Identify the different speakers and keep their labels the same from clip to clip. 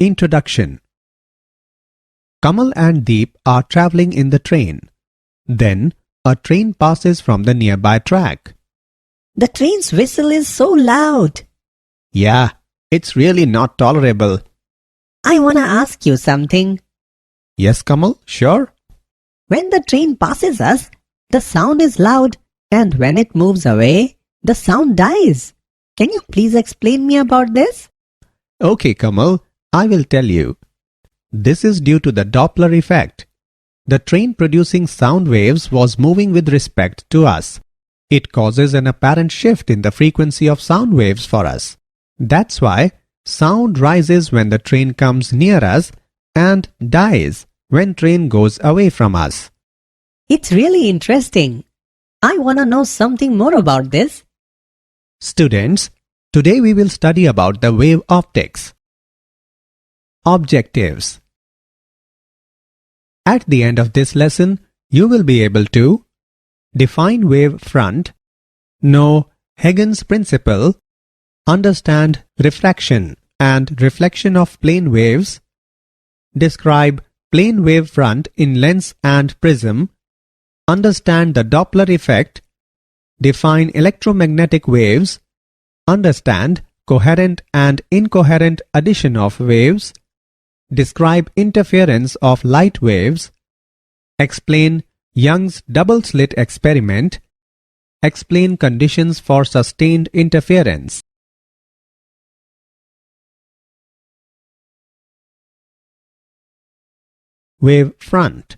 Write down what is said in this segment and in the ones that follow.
Speaker 1: Introduction. Kamal and Deep are traveling in the train. Then, a train passes from the nearby track.
Speaker 2: The train's whistle is so loud.
Speaker 1: Yeah, it's really not tolerable.
Speaker 2: I wanna ask you something.
Speaker 1: Yes, Kamal, sure.
Speaker 2: When the train passes us, the sound is loud, and when it moves away, the sound dies. Can you please explain me about this?
Speaker 1: Okay, Kamal, I will tell you. This is due to the Doppler effect. The train producing sound waves was moving with respect to us. It causes an apparent shift in the frequency of sound waves for us. That's why sound rises when the train comes near us and dies when train goes away from us.
Speaker 2: It's really interesting. I wanna know something more about this.
Speaker 1: Students, today we will study about the wave optics. Objectives. At the end of this lesson, you will be able to define wavefront, know Hogans Principle, understand refraction and reflection of plane waves, describe plane wavefront in lens and prism, understand the Doppler effect, define electromagnetic waves, understand coherent and incoherent addition of waves, describe interference of light waves, explain Young's double-slit experiment, explain conditions for sustained interference. Wavefront.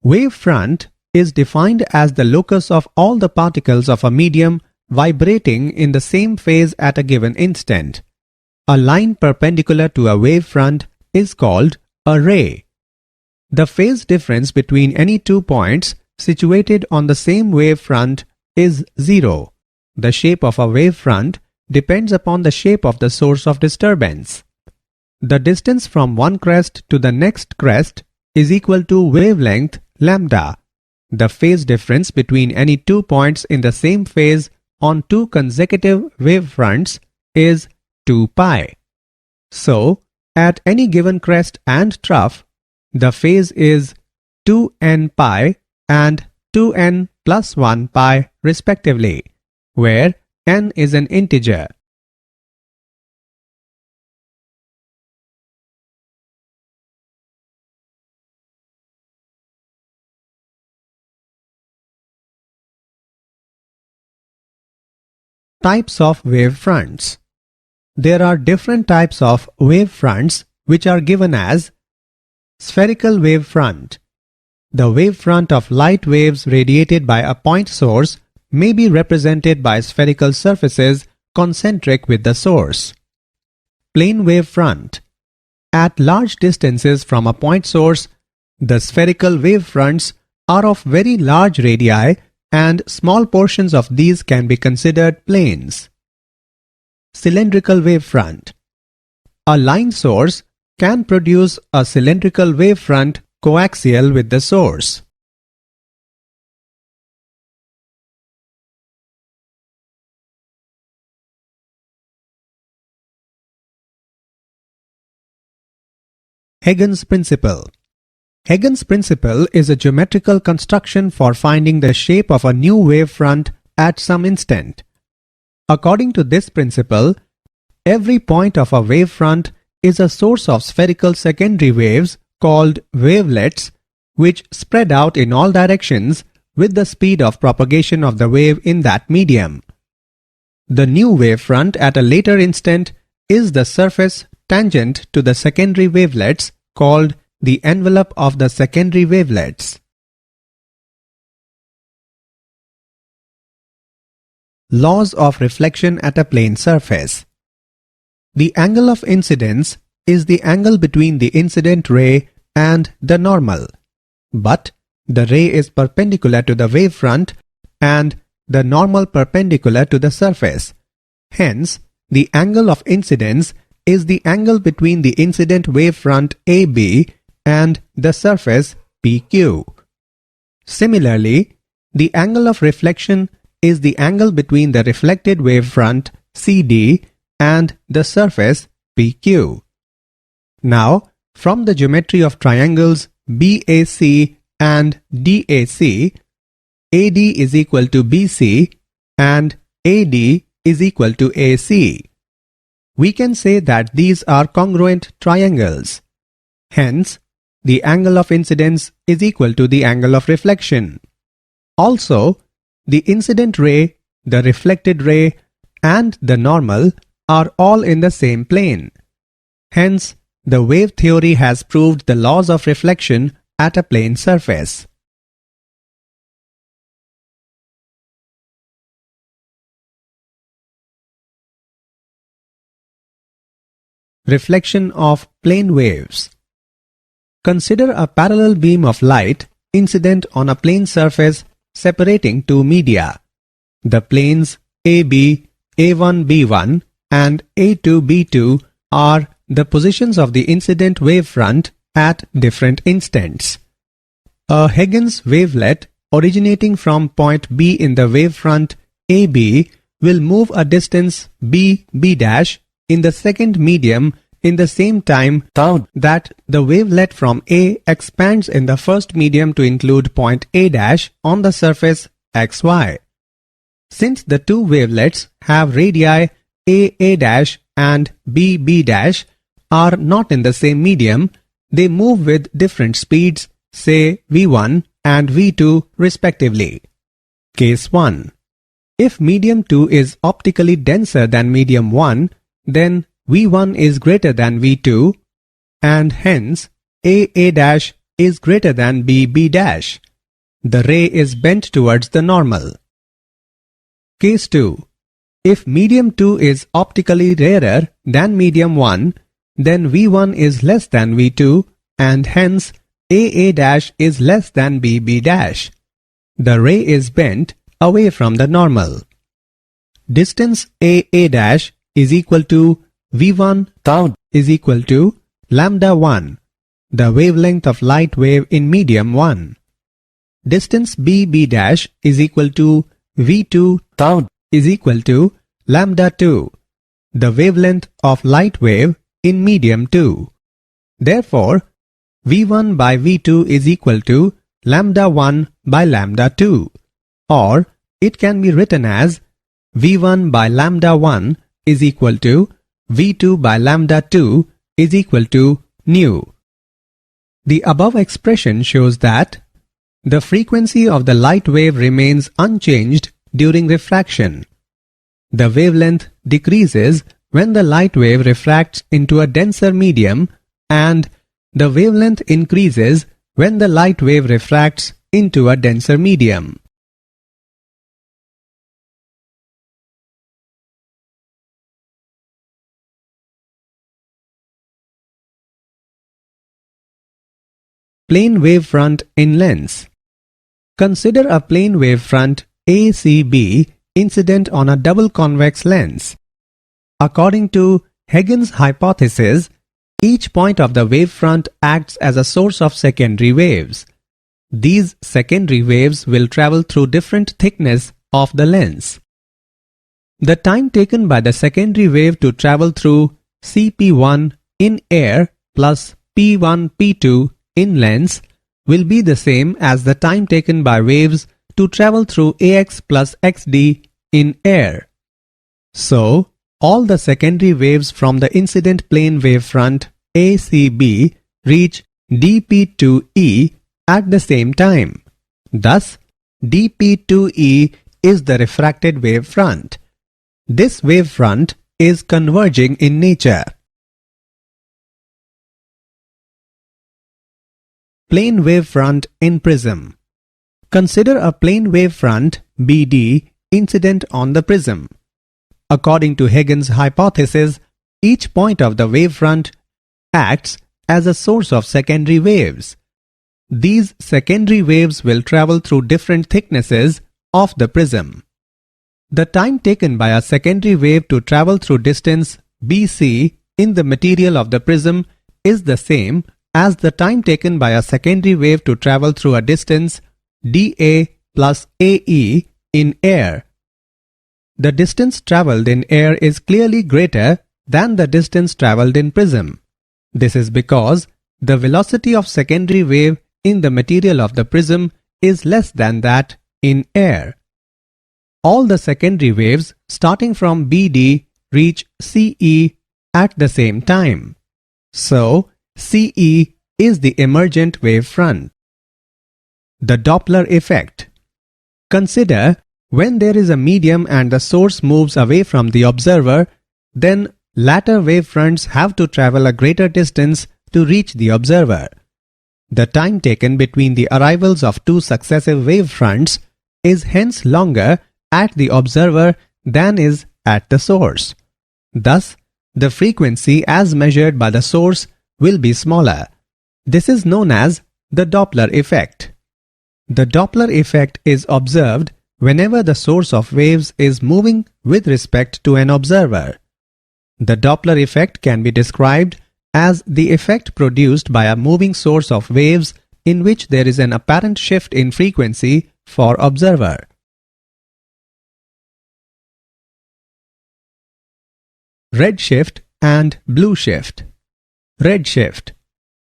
Speaker 1: Wavefront is defined as the locus of all the particles of a medium vibrating in the same phase at a given instant. A line perpendicular to a wavefront is called a ray. The phase difference between any 2 points situated on the same wavefront is zero. The shape of a wavefront depends upon the shape of the source of disturbance. The distance from one crest to the next crest is equal to wavelength lambda. The phase difference between any 2 points in the same phase on 2 consecutive wavefronts is 2 pi. So, at any given crest and trough, the phase is 2n pi and 2n plus 1 pi respectively, where n is an integer. Types of wavefronts. There are different types of wavefronts which are given as spherical wavefront. The wavefront of light waves radiated by a point source may be represented by spherical surfaces concentric with the source. Plane wavefront. At large distances from a point source, the spherical wavefronts are of very large radii and small portions of these can be considered planes. Cylindrical wavefront. A line source can produce a cylindrical wavefront coaxial with the source. Hogans Principle. Hogans Principle is a geometrical construction for finding the shape of a new wavefront at some instant. According to this principle, every point of a wavefront is a source of spherical secondary waves called wavelets which spread out in all directions with the speed of propagation of the wave in that medium. The new wavefront at a later instant is the surface tangent to the secondary wavelets called the envelope of the secondary wavelets. Laws of reflection at a plane surface. The angle of incidence is the angle between the incident ray and the normal, but the ray is perpendicular to the wavefront and the normal perpendicular to the surface. Hence, the angle of incidence is the angle between the incident wavefront AB and the surface PQ. Similarly, the angle of reflection is the angle between the reflected wavefront CD and the surface PQ. Now, from the geometry of triangles BAC and DAC, AD is equal to BC and AD is equal to AC. We can say that these are congruent triangles. Hence, the angle of incidence is equal to the angle of reflection. Also, the incident ray, the reflected ray, and the normal are all in the same plane. Hence, the wave theory has proved the laws of reflection at a plane surface. Reflection of plane waves. Consider a parallel beam of light incident on a plane surface separating two media. The planes AB, A1B1 and A2B2 are the positions of the incident wavefront at different instants. A Hogans wavelet originating from point B in the wavefront AB will move a distance B in the second medium in the same time that the wavelet from A expands in the first medium to include point A on the surface xy. Since the two wavelets have radii A and B are not in the same medium, they move with different speeds, say V1 and V2 respectively. Case 1. If medium 2 is optically denser than medium 1, then V1 is greater than V2 and hence A is greater than B. The ray is bent towards the normal. Case 2. If medium 2 is optically rarer than medium 1, then V1 is less than V2 and hence A is less than B. The ray is bent away from the normal. Distance A is equal to V1 is equal to lambda 1, the wavelength of light wave in medium 1. Distance B is equal to V2 is equal to lambda 2, the wavelength of light wave in medium 2. Therefore, V1 by V2 is equal to lambda 1 by lambda 2, or it can be written as V1 by lambda 1 is equal to V2 by lambda 2 is equal to nu. The above expression shows that the frequency of the light wave remains unchanged during refraction. The wavelength decreases when the light wave refracts into a denser medium and the wavelength increases when the light wave refracts into a denser medium. Plane wavefront in lens. Consider a plane wavefront ACB incident on a double convex lens. According to Hogans' hypothesis, each point of the wavefront acts as a source of secondary waves. These secondary waves will travel through different thickness of the lens. The time taken by the secondary wave to travel through CP1 in air plus P1 P2 in lens will be the same as the time taken by waves to travel through AX plus XD in air. So, all the secondary waves from the incident plane wavefront ACB reach dP2E at the same time. Thus, dP2E is the refracted wavefront. This wavefront is converging in nature. Plane wavefront in prism. Consider a plane wavefront BD incident on the prism. According to Hogans' hypothesis, each point of the wavefront acts as a source of secondary waves. These secondary waves will travel through different thicknesses of the prism. The time taken by a secondary wave to travel through distance BC in the material of the prism is the same as the time taken by a secondary wave to travel through a distance dA plus AE in air. The distance travelled in air is clearly greater than the distance travelled in prism. This is because the velocity of secondary wave in the material of the prism is less than that in air. All the secondary waves starting from BD reach CE at the same time. So, CE is the emergent wavefront. The Doppler effect. Consider when there is a medium and the source moves away from the observer, then latter wavefronts have to travel a greater distance to reach the observer. The time taken between the arrivals of two successive wavefronts is hence longer at the observer than is at the source. Thus, the frequency as measured by the source will be smaller. This is known as the Doppler effect. The Doppler effect is observed whenever the source of waves is moving with respect to an observer. The Doppler effect can be described as the effect produced by a moving source of waves in which there is an apparent shift in frequency for observer. Redshift and blue shift. Redshift.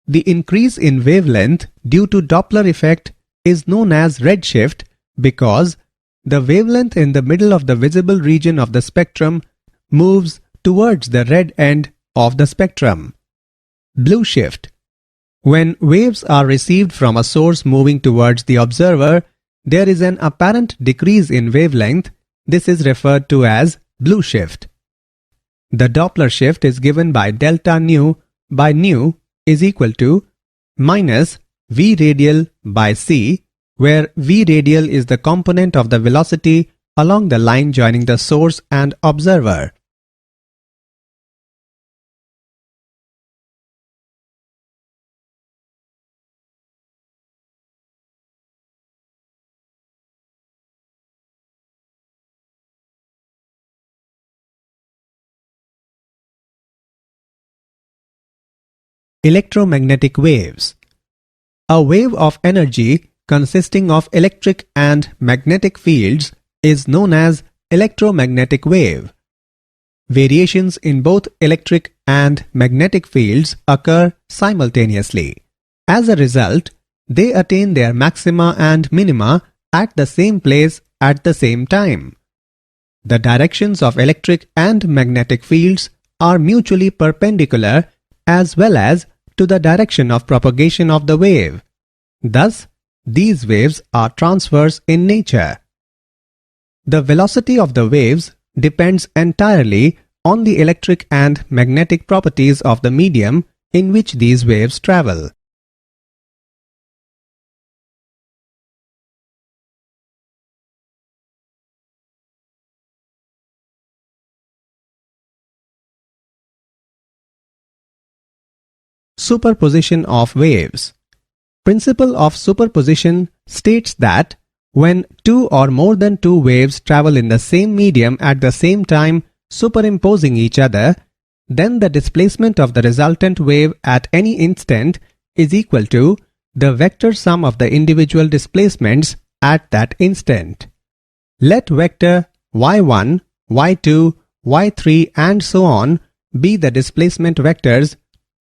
Speaker 1: The increase in wavelength due to Doppler effect is known as redshift because the wavelength in the middle of the visible region of the spectrum moves towards the red end of the spectrum. Blue shift. When waves are received from a source moving towards the observer, there is an apparent decrease in wavelength. This is referred to as blue shift. The Doppler shift is given by delta nu by nu is equal to minus v radial by c, where v radial is the component of the velocity along the line joining the source and observer. Electromagnetic waves. A wave of energy consisting of electric and magnetic fields is known as electromagnetic wave. Variations in both electric and magnetic fields occur simultaneously. As a result, they attain their maxima and minima at the same place at the same time. The directions of electric and magnetic fields are mutually perpendicular as well as to the direction of propagation of the wave. Thus, these waves are transverse in nature. The velocity of the waves depends entirely on the electric and magnetic properties of the medium in which these waves travel. Superposition of waves. Principle of superposition states that when two or more than two waves travel in the same medium at the same time superimposing each other, then the displacement of the resultant wave at any instant is equal to the vector sum of the individual displacements at that instant. Let vector y1, y2, y3 and so on be the displacement vectors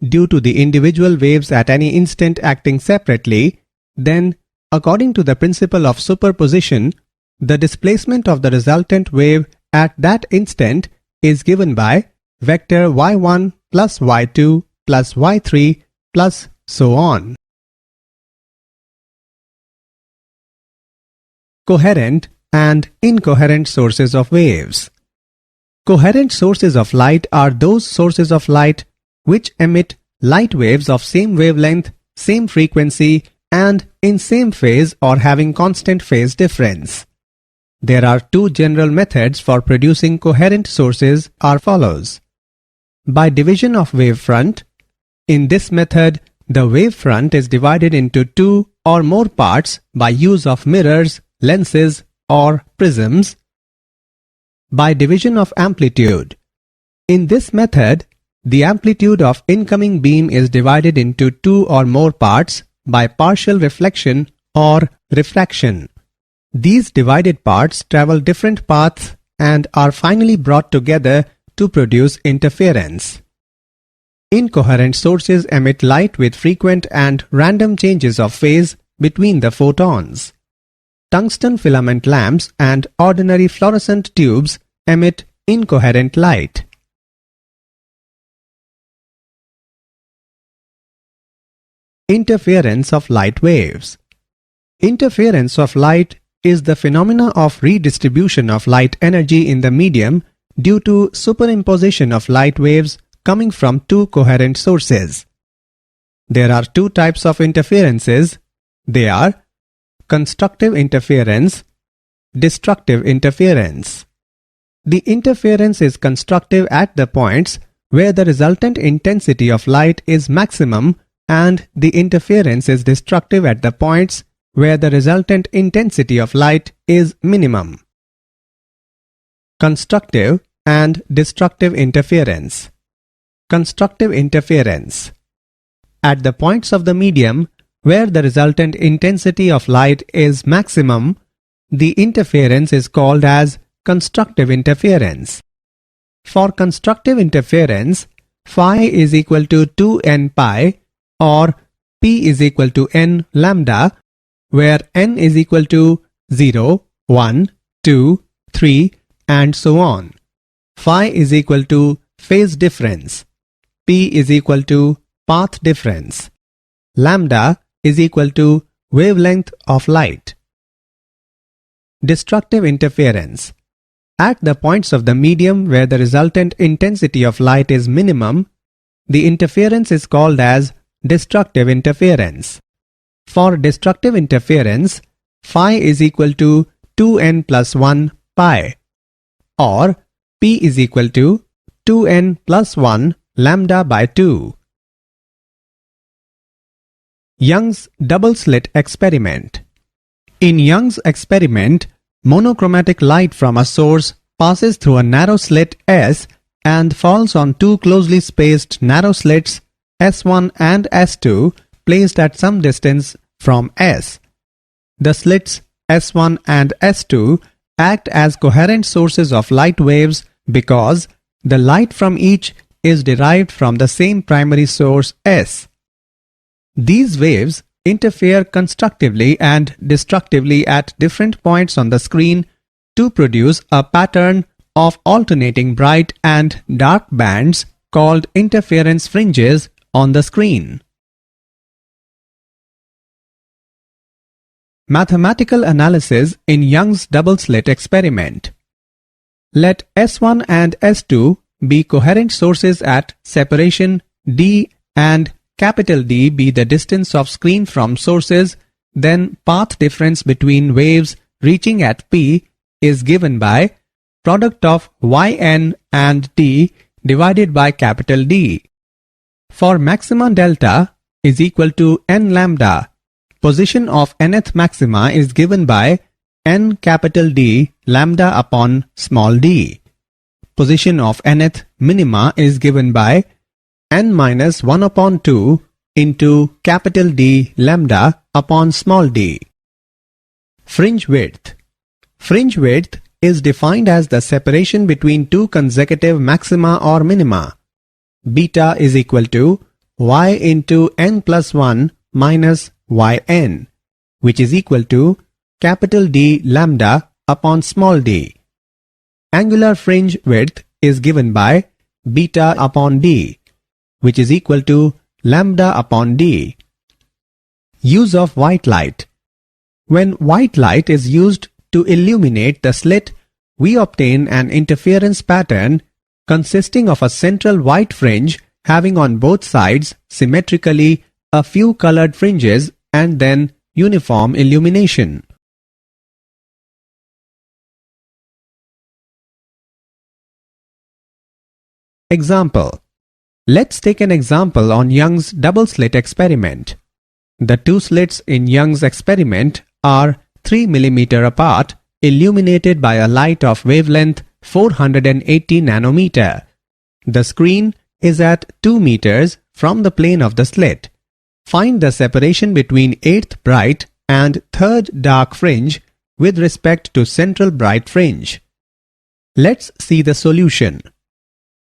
Speaker 1: due to the individual waves at any instant acting separately, then, according to the principle of superposition, the displacement of the resultant wave at that instant is given by vector y1 plus y2 plus y3 plus so on. Coherent and incoherent sources of waves. Coherent sources of light are those sources of light which emit light waves of same wavelength, same frequency, and in same phase or having constant phase difference. There are two general methods for producing coherent sources are follows. By division of wavefront. In this method, the wavefront is divided into two or more parts by use of mirrors, lenses, or prisms. By division of amplitude. In this method, the amplitude of incoming beam is divided into two or more parts by partial reflection or refraction. These divided parts travel different paths and are finally brought together to produce interference. Incoherent sources emit light with frequent and random changes of phase between the photons. Tungsten filament lamps and ordinary fluorescent tubes emit incoherent light. Interference of light waves. Interference of light is the phenomena of redistribution of light energy in the medium due to superimposition of light waves coming from two coherent sources. There are two types of interferences. They are constructive interference, destructive interference. The interference is constructive at the points where the resultant intensity of light is maximum, and the interference is destructive at the points where the resultant intensity of light is minimum. Constructive and destructive interference. Constructive interference. At the points of the medium where the resultant intensity of light is maximum, the interference is called as constructive interference. For constructive interference, phi is equal to 2n pi or p is equal to n lambda, where n is equal to 0, 1, 2, 3 and so on. Phi is equal to phase difference. P is equal to path difference. Lambda is equal to wavelength of light. Destructive interference. At the points of the medium where the resultant intensity of light is minimum, the interference is called as destructive interference. For destructive interference, phi is equal to 2n plus 1 pi or p is equal to 2n plus 1 lambda by 2. Young's double-slit experiment. In Young's experiment, monochromatic light from a source passes through a narrow slit S and falls on two closely spaced narrow slits S1 and S2 placed at some distance from S. The slits S1 and S2 act as coherent sources of light waves because the light from each is derived from the same primary source S. These waves interfere constructively and destructively at different points on the screen to produce a pattern of alternating bright and dark bands called interference fringes on the screen. Mathematical analysis in Young's double-slit experiment. Let S1 and S2 be coherent sources at separation d and capital D be the distance of screen from sources, then path difference between waves reaching at P is given by product of yn and d divided by capital D. For maxima delta is equal to n lambda, position of nth maxima is given by n capital D lambda upon small d. Position of nth minima is given by n minus 1 upon 2 into capital D lambda upon small d. Fringe width. Fringe width is defined as the separation between two consecutive maxima or minima. Beta is equal to y into n plus 1 minus yn, which is equal to capital D lambda upon small d. Angular fringe width is given by beta upon d, which is equal to lambda upon d. Use of white light. When white light is used to illuminate the slit, we obtain an interference pattern consisting of a central white fringe having on both sides symmetrically a few colored fringes and then uniform illumination. Example. Let's take an example on Young's double-slit experiment. The two slits in Young's experiment are 3 mm apart, illuminated by a light of wavelength 480 nanometer. The screen is at 2 meters from the plane of the slit. Find the separation between 8th bright and 3rd dark fringe with respect to central bright fringe. Let's see the solution.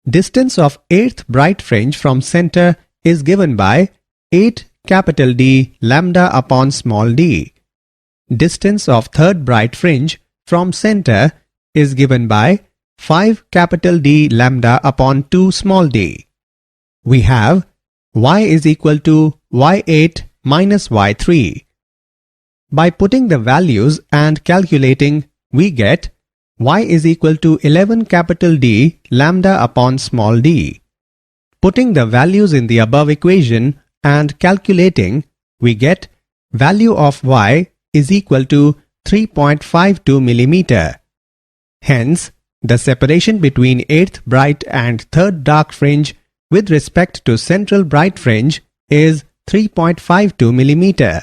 Speaker 1: Distance of 8th bright fringe from center is given by 8 capital D lambda upon small d. Distance of 3rd bright fringe from center is given by 5 capital D lambda upon 2 small d. We have y is equal to y8 minus y3. By putting the values and calculating, we get y is equal to 11 capital D lambda upon small d. Putting the values in the above equation and calculating, we get value of y is equal to 3.52 millimeter. Hence, the separation between 8th bright and 3rd dark fringe with respect to central bright fringe is 3.52 millimeter.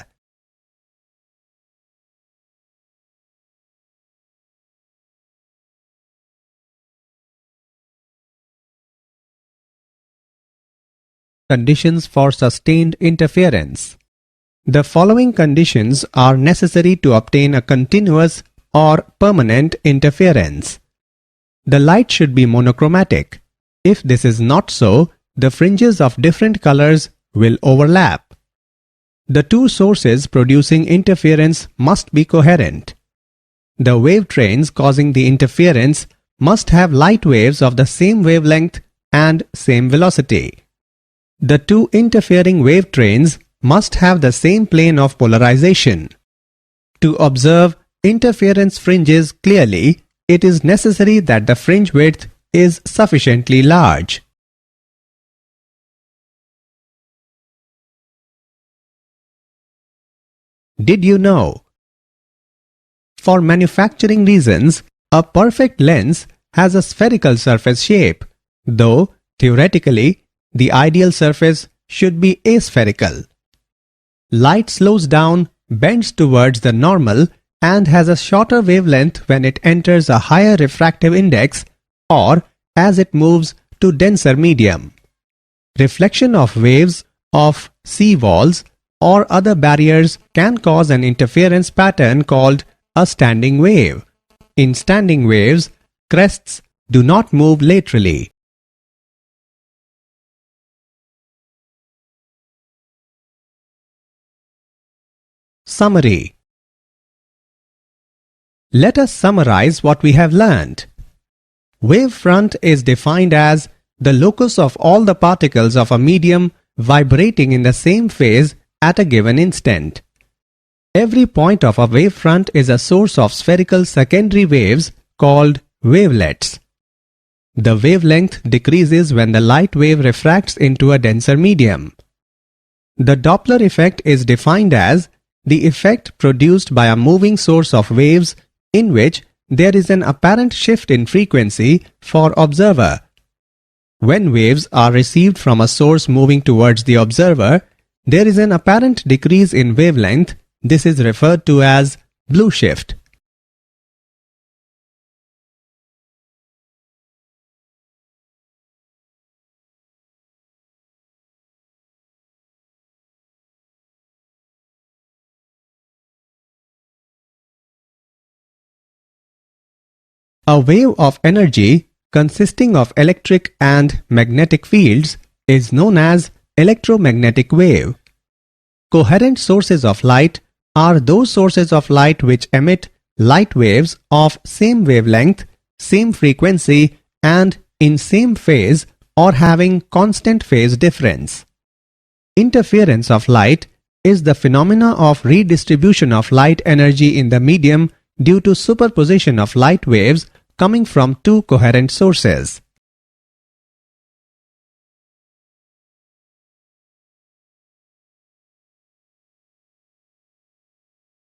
Speaker 1: Conditions for sustained interference. The following conditions are necessary to obtain a continuous or permanent interference. The light should be monochromatic. If this is not so, the fringes of different colors will overlap. The two sources producing interference must be coherent. The wave trains causing the interference must have light waves of the same wavelength and same velocity. The two interfering wave trains must have the same plane of polarization. To observe interference fringes clearly, it is necessary that the fringe width is sufficiently large. Did you know? For manufacturing reasons, a perfect lens has a spherical surface shape, though theoretically the ideal surface should be aspherical. Light slows down, bends towards the normal, and has a shorter wavelength when it enters a higher refractive index or as it moves to denser medium. Reflection of waves of sea walls or other barriers can cause an interference pattern called a standing wave. In standing waves, crests do not move laterally. Summary. Let us summarize what we have learned. Wavefront is defined as the locus of all the particles of a medium vibrating in the same phase at a given instant. Every point of a wavefront is a source of spherical secondary waves called wavelets. The wavelength decreases when the light wave refracts into a denser medium. The Doppler effect is defined as the effect produced by a moving source of waves in which there is an apparent shift in frequency for observer. When waves are received from a source moving towards the observer, there is an apparent decrease in wavelength. This is referred to as blue shift. A wave of energy consisting of electric and magnetic fields is known as electromagnetic wave. Coherent sources of light are those sources of light which emit light waves of same wavelength, same frequency, and in same phase or having constant phase difference. Interference of light is the phenomena of redistribution of light energy in the medium due to superposition of light waves coming from two coherent sources.